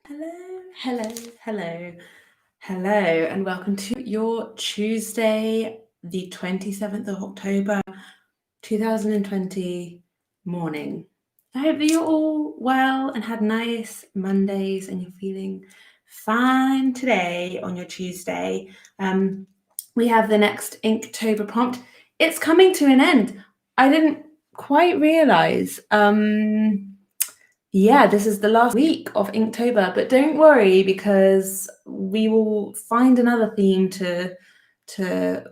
Hello, and welcome to your Tuesday, the 27th of October, 2020 morning. I hope that you're all well and had nice Mondays and you're feeling fine today on your Tuesday. We have the next Inktober prompt. It's coming to an end. I didn't quite realize. Yeah, this is the last week of Inktober, but don't worry because we will find another theme to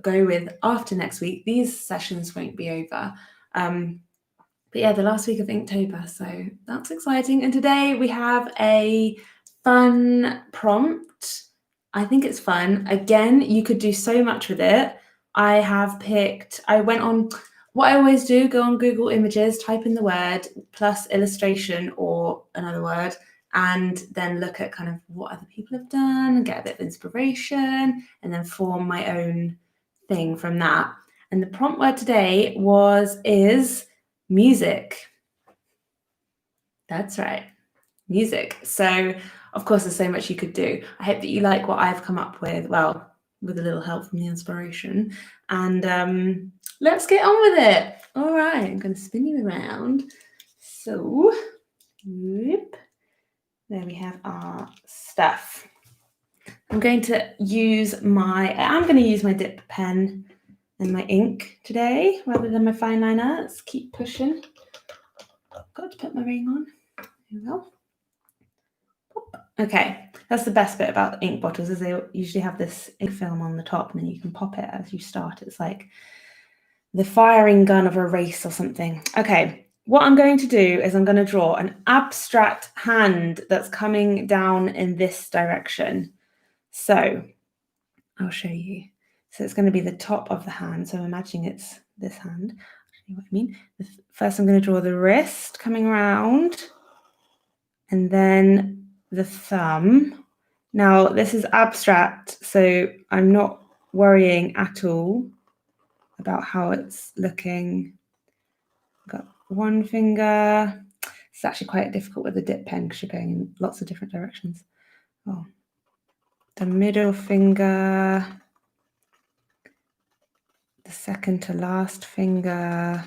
go with after next week. These sessions won't be over. But yeah, the last week of Inktober, so that's exciting. And today we have a fun prompt. I think it's fun. Again, you could do so much with it. I went on what I always do, go on Google Images, type in the word plus illustration or another word, and then look at kind of what other people have done and get a bit of inspiration and then form my own thing from that. And the prompt word today is music. That's right, music. So, of course, there's so much you could do. I hope that you like what I've come up with, well, with a little help from the inspiration. And let's get on with it. All right, I'm going to spin you around. So, whoop, there we have our stuff. I'm going to use my dip pen and my ink today rather than my fine liner. Let's keep pushing. Got to put my ring on. Here we go. Okay, that's the best bit about ink bottles is they usually have this ink film on the top and then you can pop it as you start. It's like the firing gun of a race or something. Okay, what I'm going to do is I'm going to draw an abstract hand that's coming down in this direction. So I'll show you. So it's going to be the top of the hand. So I'm imagining it's this hand. I'll show you what I mean. First I'm going to draw the wrist coming around and then the thumb. Now this is abstract, so I'm not worrying at all about how it's looking. I've got one finger. It's actually quite difficult with the dip pen because you're going in lots of different directions. Oh, the middle finger, the second to last finger,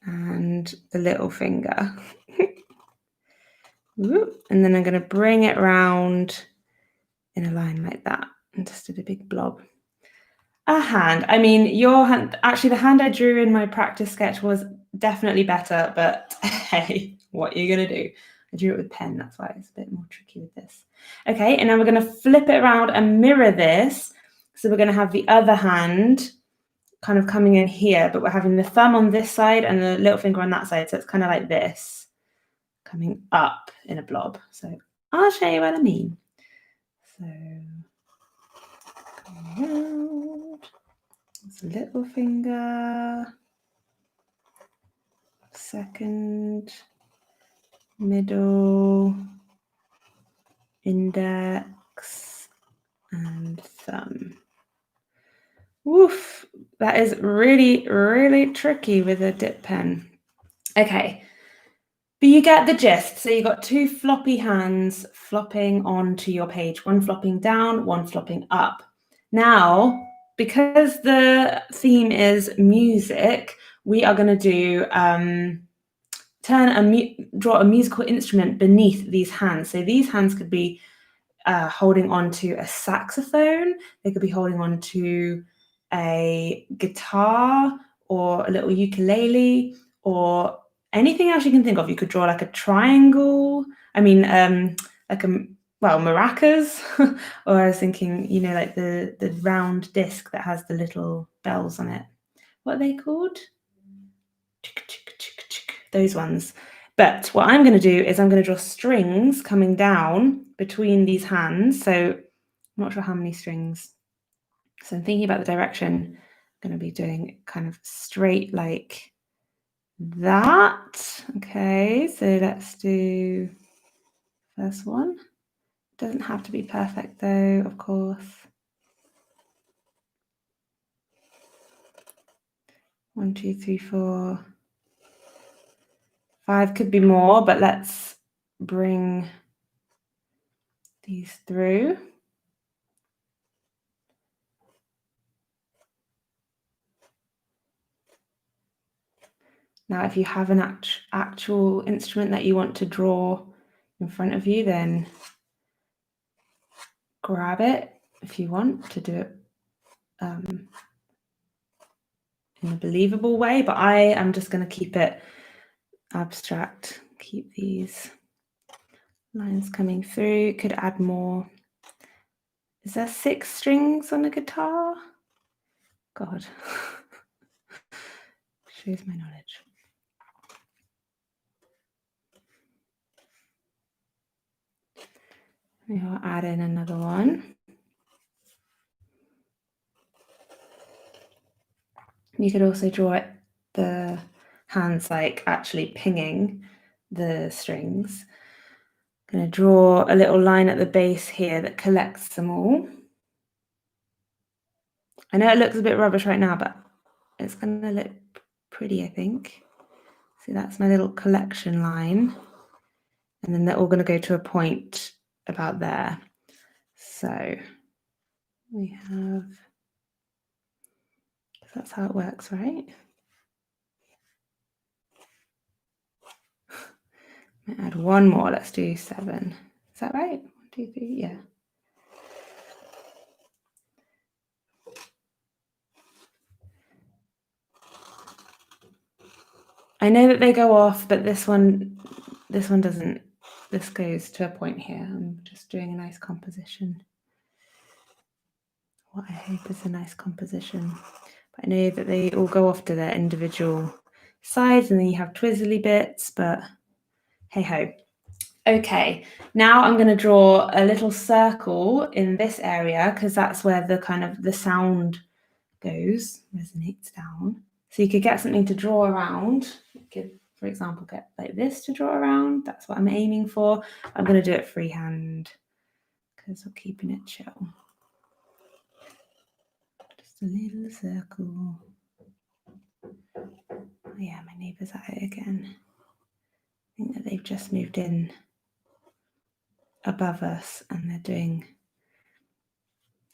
and the little finger. And then I'm going to bring it round in a line like that and just did a big blob. A hand. I mean, your hand, actually the hand I drew in my practice sketch was definitely better, but hey, what are you going to do? I drew it with pen, that's why it's a bit more tricky with this. Okay, and now we're going to flip it around and mirror this. So we're going to have the other hand kind of coming in here, but we're having the thumb on this side and the little finger on that side. So it's kind of like this, coming up in a blob. So I'll show you what I mean. So come around. It's a little finger, second, middle, index, and thumb. Woof, that is really, really tricky with a dip pen. Okay, but you get the gist. So you've got two floppy hands flopping onto your page, one flopping down, one flopping up. Now, because the theme is music, we are going to do draw a musical instrument beneath these hands. So these hands could be holding on to a saxophone. They could be holding on to a guitar or a little ukulele or anything else you can think of. You could draw like a triangle. I mean, maracas. Or I was thinking, you know, like the round disc that has the little bells on it. What are they called? Those ones. But what I'm going to do is I'm going to draw strings coming down between these hands. So I'm not sure how many strings. So I'm thinking about the direction. I'm going to be doing kind of straight like that. Okay, so let's do first one. Doesn't have to be perfect though, of course. 1, 2, 3, 4, 5 could be more, but let's bring these through. Now, if you have an actual instrument that you want to draw in front of you, then grab it if you want to do it in a believable way, but I am just going to keep it abstract, keep these lines coming through. Could add more. Is there 6 strings on a guitar? God, shows my knowledge. Maybe I'll add in another one. You could also draw it, the hands like actually pinging the strings. I'm going to draw a little line at the base here that collects them all. I know it looks a bit rubbish right now, but it's going to look pretty, I think. See, that's my little collection line. And then they're all going to go to a point about there. So we have, that's how it works, right? I'll add one more. Let's do 7. Is that right? 1, 2, 3. Yeah. I know that they go off, but this one doesn't. This goes to a point here. I'm just doing a nice composition. What I hope is a nice composition. But I know that they all go off to their individual sides, and then you have twizzly bits, but hey ho. Okay, now I'm going to draw a little circle in this area because that's where the kind of the sound goes, resonates down. So you could get something to draw around. You could, for example, get like this to draw around. That's what I'm aiming for. I'm going to do it freehand because we're keeping it chill. Just a little circle. Oh yeah, my neighbour's at it again. I think that they've just moved in above us and they're doing,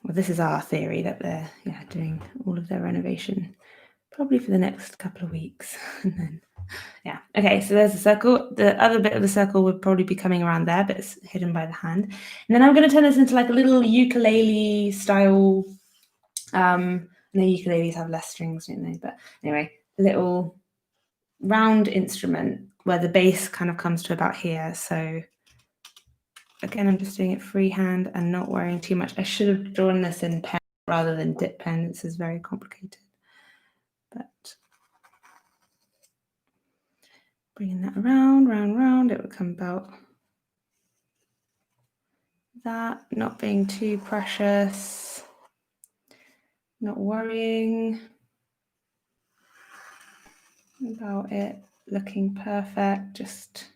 well, this is our theory that they're doing all of their renovation probably for the next couple of weeks. And then, yeah. Okay, so there's the circle. The other bit of the circle would probably be coming around there, but it's hidden by the hand. And then I'm going to turn this into like a little ukulele style. I know ukuleles have less strings, don't they? But anyway, a little round instrument where the bass kind of comes to about here. So again, I'm just doing it freehand and not worrying too much. I should have drawn this in pen rather than dip pen. This is very complicated. But bringing that around, round, it would come about that, not being too precious, not worrying about it looking perfect, just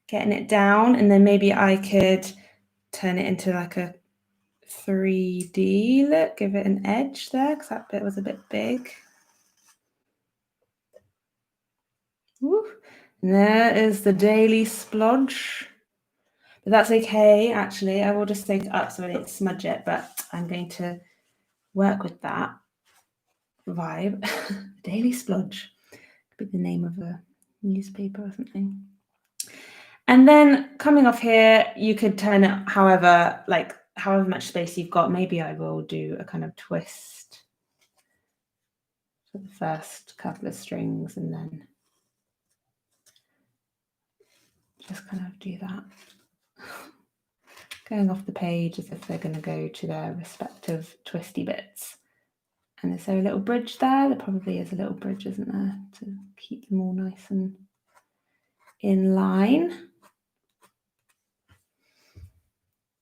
getting it down. And then maybe I could turn it into like a 3D look, give it an edge there because that bit was a bit big. Woo. And there is the daily splodge. But that's okay, actually. I will just take it up so I don't smudge it, but I'm going to work with that vibe. Daily splodge. Could be the name of a newspaper or something. And then coming off here, you could turn it however much space you've got. Maybe I will do a kind of twist for the first couple of strings and then just kind of do that. Going off the page as if they're going to go to their respective twisty bits. And is there a little bridge there? There probably is a little bridge, isn't there? To keep them all nice and in line.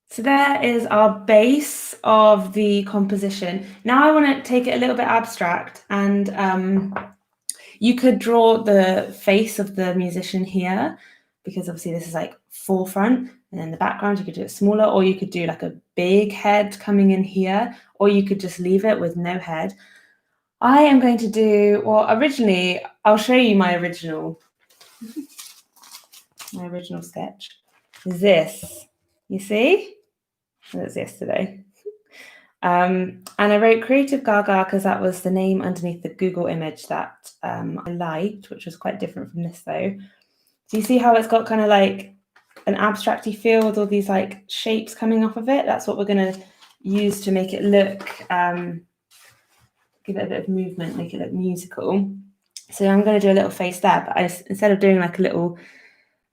So there is our base of the composition. Now I want to take it a little bit abstract, and you could draw the face of the musician here, because obviously this is like forefront, and then the background you could do it smaller, or you could do like a big head coming in here, or you could just leave it with no head. I am going to do, well, originally, I'll show you my original sketch. This, you see? That's yesterday. And I wrote Creative Gaga because that was the name underneath the Google image that I liked, which was quite different from this though. So you see how it's got kind of like an abstracty feel with all these like shapes coming off of it? That's what we're going to use to make it look, give it a bit of movement, make it look musical. So I'm going to do a little face there, but instead of doing like a little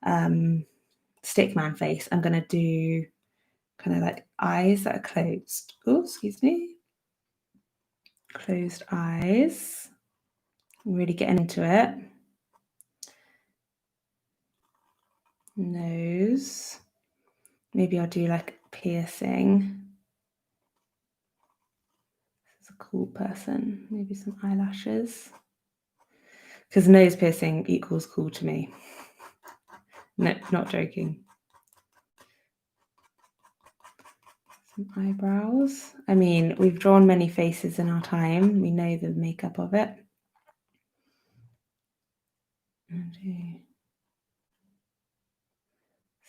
stickman face, I'm going to do kind of like eyes that are closed. Oh, excuse me. Closed eyes. I'm really getting into it. Nose. Maybe I'll do like piercing. This is a cool person. Maybe some eyelashes. Because nose piercing equals cool to me. No, not joking. Some eyebrows. I mean, we've drawn many faces in our time. We know the makeup of it. Okay.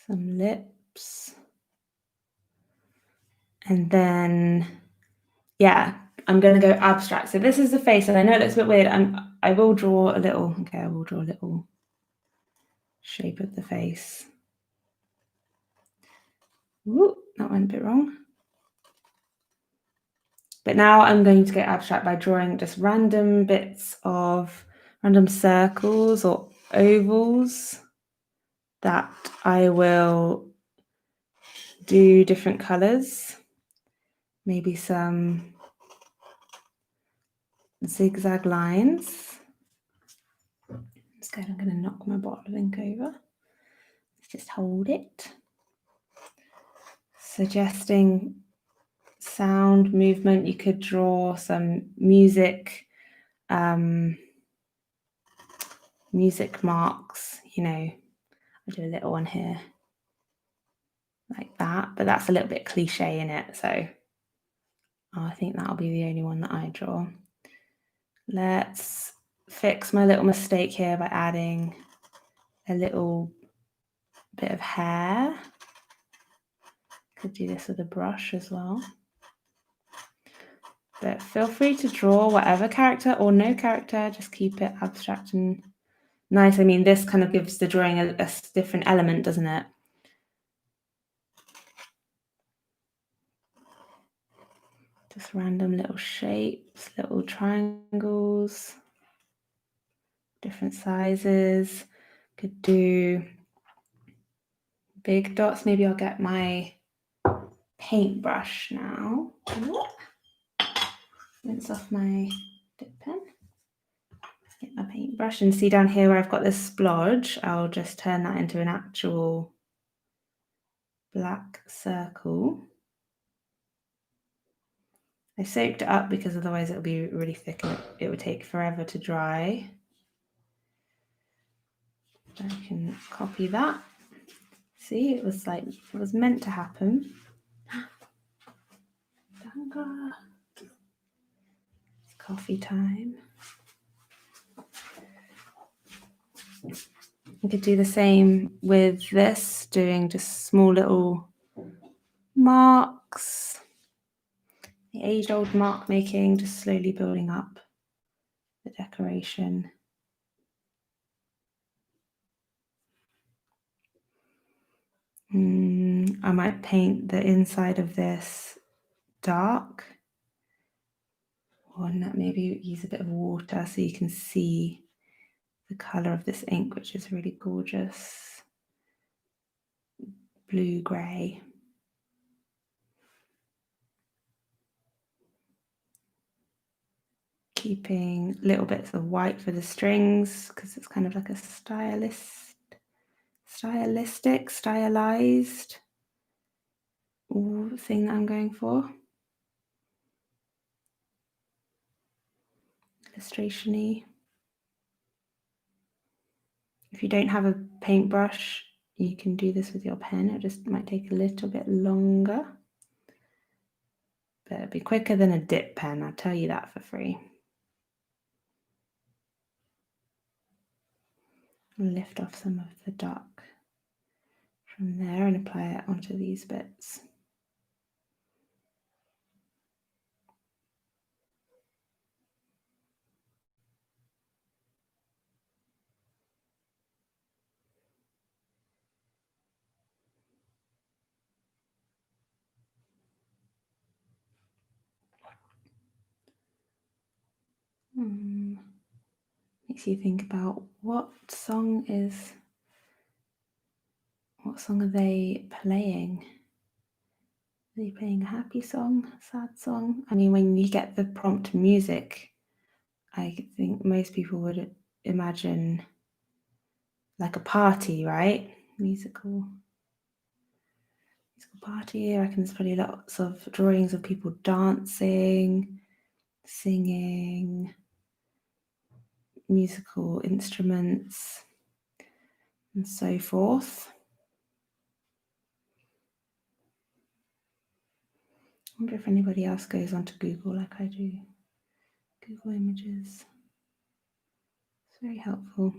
Some lips. And then, yeah, I'm going to go abstract. So this is the face, and I know it looks a bit weird. I will draw a little, okay, I will draw a little shape of the face. Ooh, that went a bit wrong. But now I'm going to go abstract by drawing just random bits of random circles or ovals that I will do different colors. Maybe some zigzag lines. Instead, I'm going to knock my bottle of ink over. Just hold it. Suggesting sound, movement. You could draw some music, music marks, you know. I'll do a little one here like that, but that's a little bit cliche in it, so I think that'll be the only one that I draw. Let's fix my little mistake here by adding a little bit of hair. Could do this with a brush as well. But feel free to draw whatever character or no character, just keep it abstract and nice. I mean, this kind of gives the drawing a different element, doesn't it? Just random little shapes, little triangles, different sizes. Could do big dots. Maybe I'll get my paintbrush now. Rinse off my dip pen. Get my paintbrush and see down here where I've got this splodge, I'll just turn that into an actual black circle. I soaked it up because otherwise it'll be really thick and it would take forever to dry. I can copy that. See, it was meant to happen. It's coffee time. You could do the same with this, doing just small little marks. The age-old mark making, just slowly building up the decoration. I might paint the inside of this dark, or maybe use a bit of water so you can see the color of this ink, which is really gorgeous. Blue-gray. Keeping little bits of white for the strings because it's kind of like a stylized thing that I'm going for. Illustration-y. If you don't have a paintbrush, you can do this with your pen. It just might take a little bit longer, but it'll be quicker than a dip pen, I'll tell you that for free. Lift off some of the dark from there and apply it onto these bits. Makes you think about what song are they playing? Are they playing a happy song, a sad song? I mean, when you get the prompt music, I think most people would imagine like a party, right? Musical party. I reckon there's probably lots of drawings of people dancing, singing, musical instruments, and so forth. I wonder if anybody else goes onto Google like I do. Google Images. It's very helpful.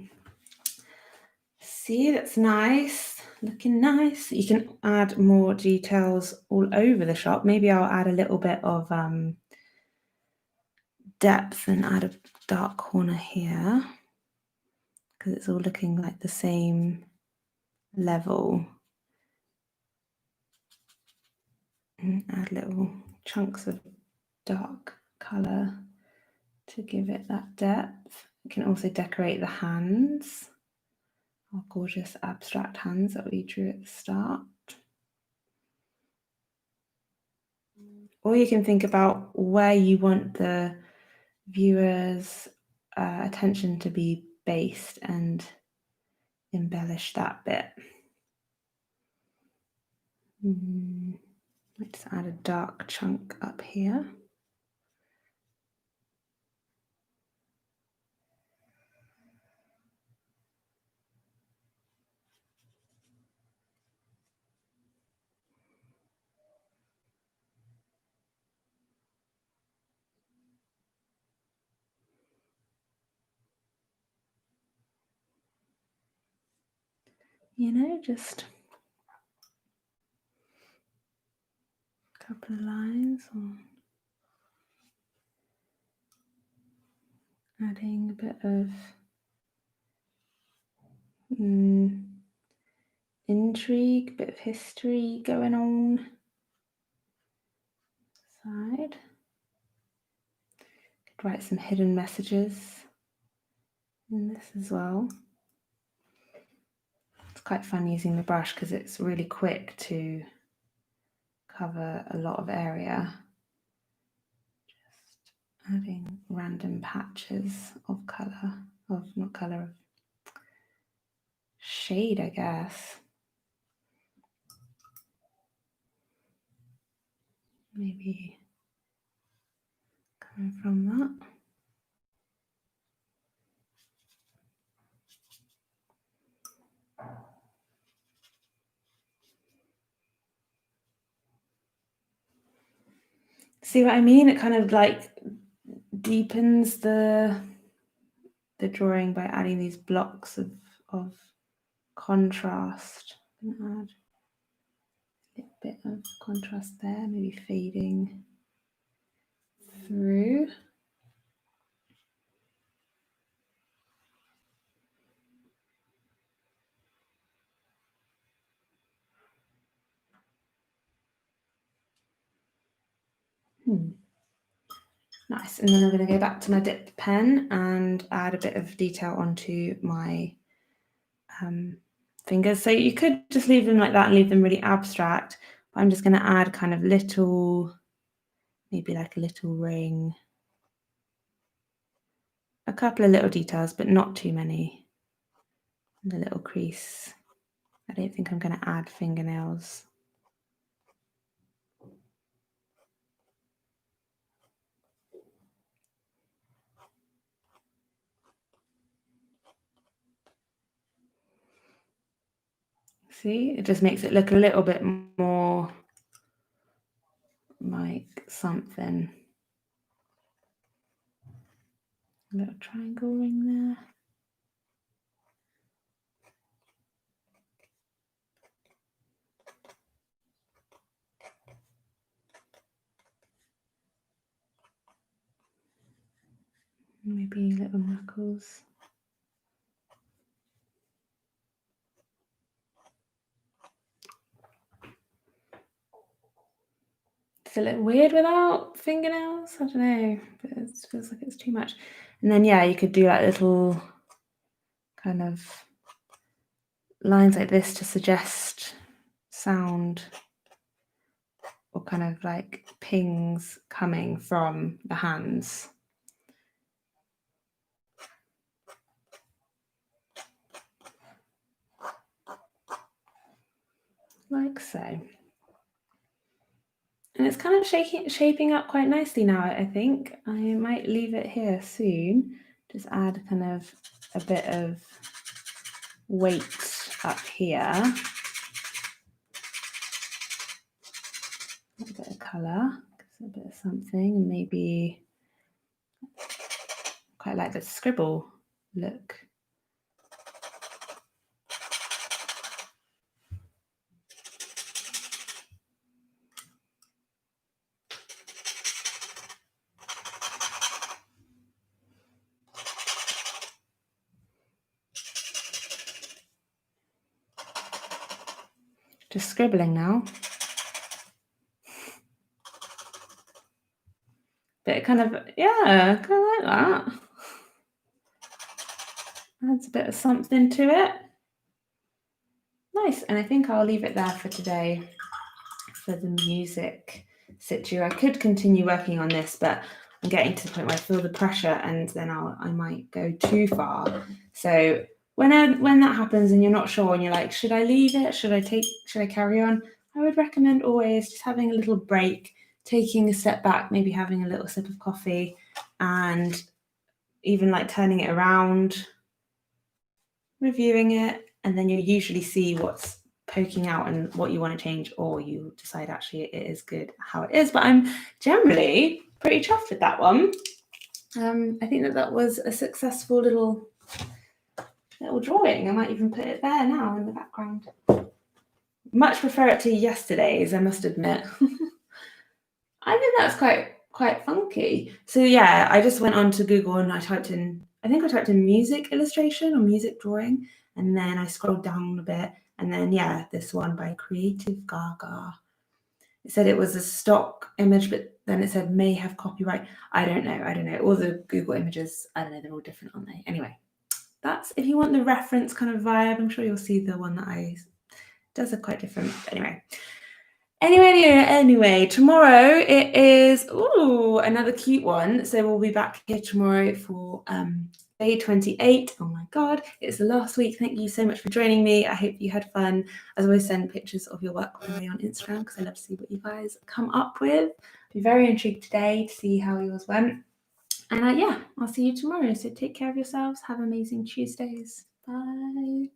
See, that's nice. Looking nice. You can add more details all over the shop. Maybe I'll add a little bit of depth and add a dark corner here because it's all looking like the same level. And add little chunks of dark color to give it that depth. You can also decorate the hands, our gorgeous abstract hands that we drew at the start. Or you can think about where you want the viewers' attention to be based and embellish that bit. Let's add a dark chunk up here. You know, just a couple of lines, or adding a bit of intrigue, a bit of history going on. Side. Could write some hidden messages in this as well. It's quite fun using the brush because it's really quick to cover a lot of area. Just adding random patches of color, of shade, I guess. Maybe coming from that. See what I mean? It kind of like deepens the drawing by adding these blocks of contrast. I'm gonna add a little bit of contrast there, maybe fading through. Nice. And then I'm going to go back to my dip pen and add a bit of detail onto my fingers. So you could just leave them like that and leave them really abstract. But I'm just going to add kind of little, maybe like a little ring, a couple of little details, but not too many. And a little crease. I don't think I'm going to add fingernails. See, it just makes it look a little bit more like something. A little triangle ring there. Maybe little knuckles. It's a little weird without fingernails. I don't know, but it feels like it's too much. And then, yeah, you could do like little kind of lines like this to suggest sound or kind of like pings coming from the hands. Like so. And it's kind of shaping up quite nicely now, I think. I might leave it here soon. Just add kind of a bit of weight up here. A bit of colour, a bit of something, and maybe quite like the scribble look. Just scribbling now. But kind of, yeah, kind of like that. Adds a bit of something to it. Nice, and I think I'll leave it there for today for the music situ. I could continue working on this, but I'm getting to the point where I feel the pressure and then I might go too far. So when that happens and you're not sure and you're like, should I leave it? Should I carry on? I would recommend always just having a little break, taking a step back, maybe having a little sip of coffee and even like turning it around, reviewing it, and then you usually see what's poking out and what you want to change, or you decide actually it is good how it is. But I'm generally pretty chuffed with that one. I think that was a successful little drawing. I might even put it there now in the background. Much prefer it to yesterday's, I must admit. I think that's quite funky. So yeah, I just went on to Google and I typed in music illustration or music drawing, and then I scrolled down a bit, and then yeah, this one by Creative Gaga. It said it was a stock image, but then it said may have copyright. I don't know. All the Google images, I don't know, they're all different, aren't they? Anyway, that's if you want the reference kind of vibe. I'm sure you'll see the one that does are quite different. Anyway, tomorrow it is another cute one. So we'll be back here tomorrow for day 28. Oh my god, it's the last week. Thank you so much for joining me. I hope you had fun. As always, send pictures of your work away on Instagram because I love to see what you guys come up with. I'll be very intrigued today to see how yours went. And yeah, I'll see you tomorrow. So take care of yourselves. Have amazing Tuesdays. Bye.